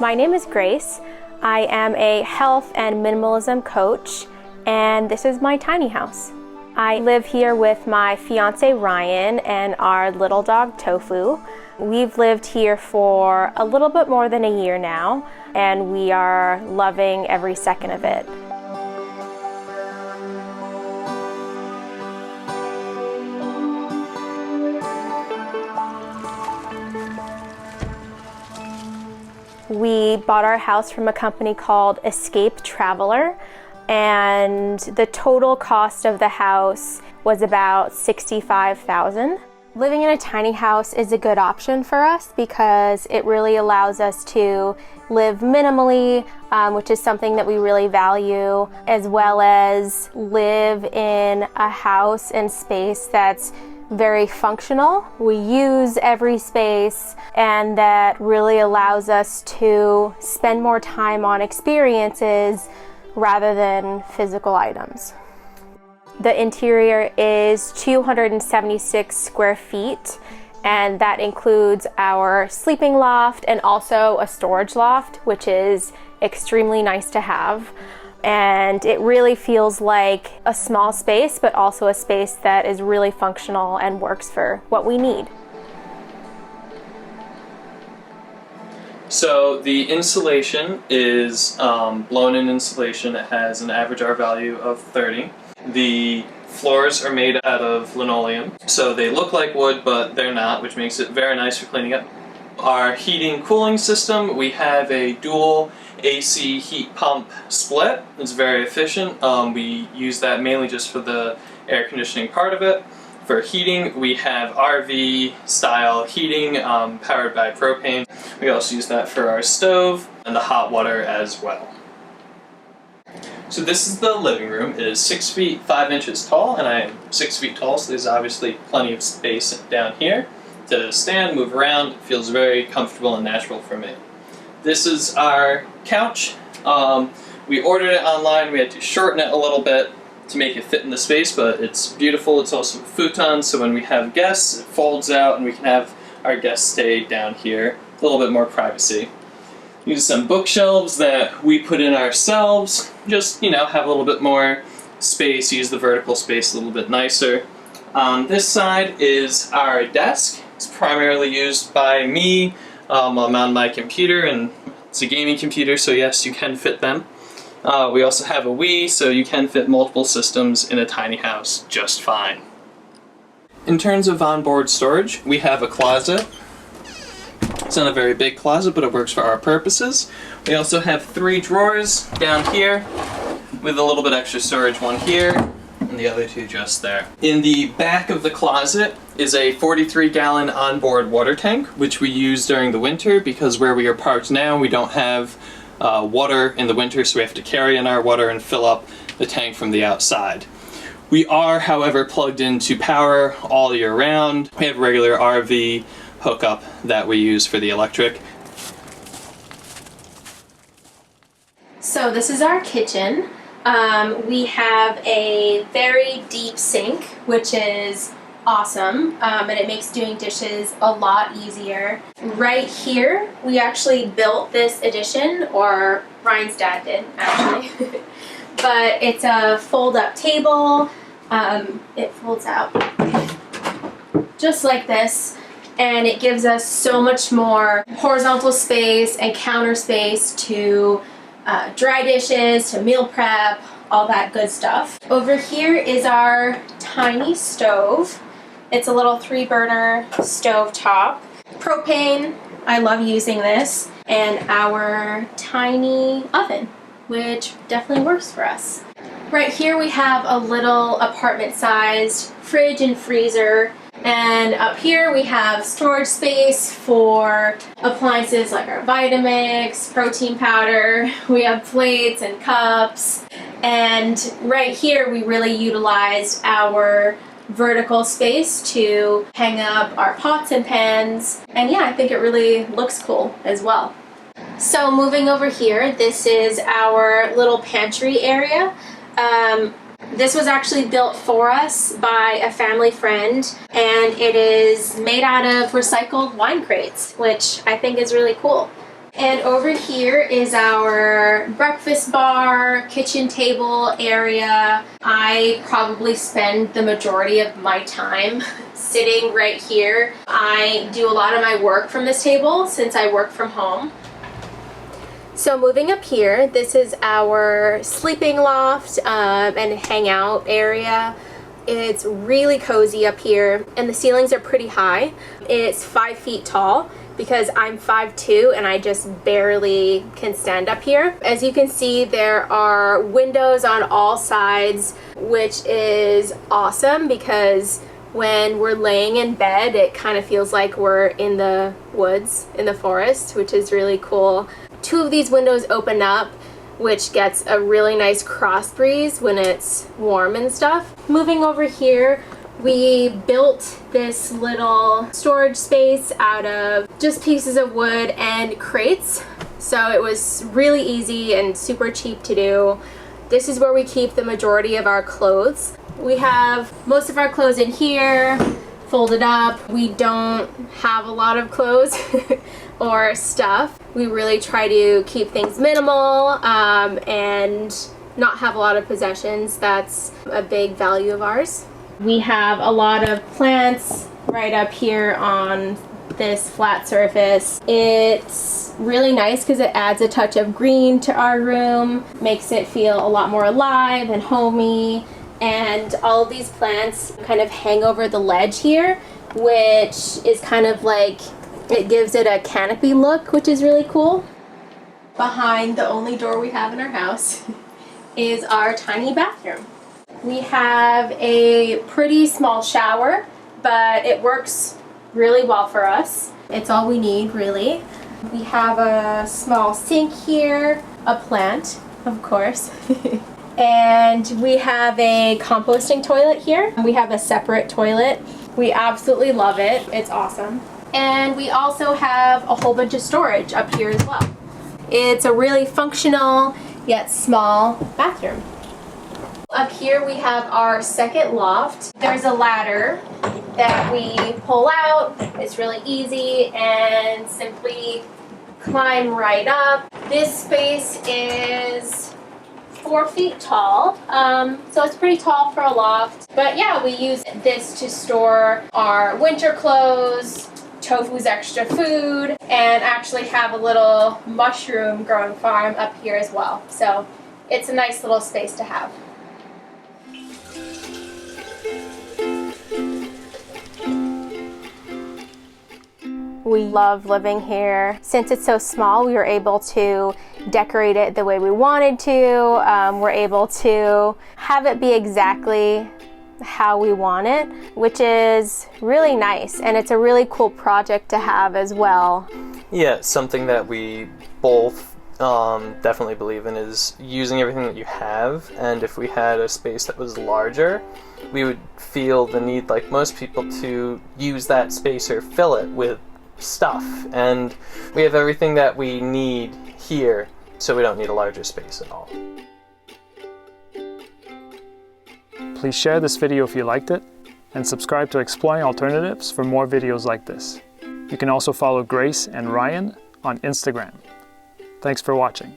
My name is Grace. I am a health and minimalism coach, and this is my tiny house. I live here with my fiance Ryan and our little dog Tofu. We've lived here for a little bit more than a year now, and we are loving every second of it. We bought our house from a company called Escape Traveler, and the total cost of the house was about $65,000. Living in a tiny house is a good option for us because it really allows us to live minimally, which is something that we really value, as well as live in a house and space that's very functional. We use every space, and that really allows us to spend more time on experiences rather than physical items. The interior is 276 square feet, and that includes our sleeping loft and also a storage loft, which is extremely nice to have. And it really feels like a small space, but also a space that is really functional and works for what we need. So the insulation is blown-in insulation. It has an average R value of 30. The floors are made out of linoleum, so they look like wood, but they're not, which makes it very nice for cleaning up. Our heating cooling system, we have a dual AC heat pump split. It's very efficient. We use that mainly just for the air conditioning part of it. For heating, we have RV style heating powered by propane. We also use that for our stove and the hot water as well. So this is the living room. It is 6 feet 5 inches tall, and I am 6 feet tall, so there's obviously plenty of space down here to stand, move around. It feels very comfortable and natural for me. This is our couch. We ordered it online. We had to shorten it a little bit to make it fit in the space, but it's beautiful. It's also a futon, so when we have guests, it folds out and we can have our guests stay down here. A little bit more privacy. Use some bookshelves that we put in ourselves. Just, have a little bit more space. Use the vertical space a little bit nicer. On this side is our desk. It's primarily used by me. I'm on my computer, and it's a gaming computer, so yes, you can fit them. We also have a Wii, so you can fit multiple systems in a tiny house just fine. In terms of onboard storage, we have a closet. It's not a very big closet, but it works for our purposes. We also have 3 drawers down here with a little bit extra storage, one here and the other 2 just there. In the back of the closet is a 43-gallon onboard water tank, which we use during the winter because where we are parked now, we don't have water in the winter, so we have to carry in our water and fill up the tank from the outside. We are, however, plugged into power all year round. We have a regular RV hookup that we use for the electric. So this is our kitchen. We have a very deep sink, which is awesome, and it makes doing dishes a lot easier. Right here, we actually built this addition, or Ryan's dad did, actually. But it's a fold-up table. It folds out just like this, and it gives us so much more horizontal space and counter space to dry dishes, to meal prep, all that good stuff. Over here is our tiny stove. It's a little 3-burner stove top. Propane, I love using this, and our tiny oven, which definitely works for us. Right here we have a little apartment-sized fridge and freezer, and up here we have storage space for appliances like our Vitamix, protein powder. We have plates and cups, and right here we really utilized our vertical space to hang up our pots and pans, and yeah, I think it really looks cool as well. So moving over here, this is our little pantry area. This was actually built for us by a family friend, and it is made out of recycled wine crates, which I think is really cool. And over here is our breakfast bar, kitchen table area. I probably spend the majority of my time sitting right here. I do a lot of my work from this table since I work from home. So moving up here, this is our sleeping loft and hangout area. It's really cozy up here and the ceilings are pretty high. It's 5 feet tall because I'm 5'2" and I just barely can stand up here. As you can see, there are windows on all sides, which is awesome because when we're laying in bed, it kind of feels like we're in the woods, in the forest, which is really cool. 2 of these windows open up, which gets a really nice cross breeze when it's warm and stuff. Moving over here, we built this little storage space out of just pieces of wood and crates. So it was really easy and super cheap to do. This is where we keep the majority of our clothes. We have most of our clothes in here, folded up. We don't have a lot of clothes or stuff. We really try to keep things minimal and not have a lot of possessions. That's a big value of ours. We have a lot of plants right up here on this flat surface. It's really nice because it adds a touch of green to our room, makes it feel a lot more alive and homey. And all of these plants kind of hang over the ledge here, which is kind of like, it gives it a canopy look, which is really cool. Behind the only door we have in our house is our tiny bathroom. We have a pretty small shower, but it works really well for us. It's all we need, really. We have a small sink here, a plant, of course. And we have a composting toilet here. We have a Separett toilet. We absolutely love it. It's awesome. And we also have a whole bunch of storage up here as well. It's a really functional yet small bathroom. Up here we have our second loft. There's a ladder that we pull out. It's really easy and simply climb right up. This space is 4 feet tall, so it's pretty tall for a loft. But yeah, we use this to store our winter clothes, Tofu's extra food, and actually have a little mushroom growing farm up here as well. So it's a nice little space to have. We love living here. Since it's so small, we were able to decorate it the way we wanted to. We're able to have it be exactly how we want it, which is really nice. And it's a really cool project to have as well. Yeah, something that we both definitely believe in is using everything that you have. And if we had a space that was larger, we would feel the need, like most people, to use that space or fill it with stuff, and we have everything that we need here, so we don't need a larger space at all. Please share this video if you liked it, and subscribe to Exploring Alternatives for more videos like this. You can also follow Grace and Ryan on Instagram. Thanks for watching.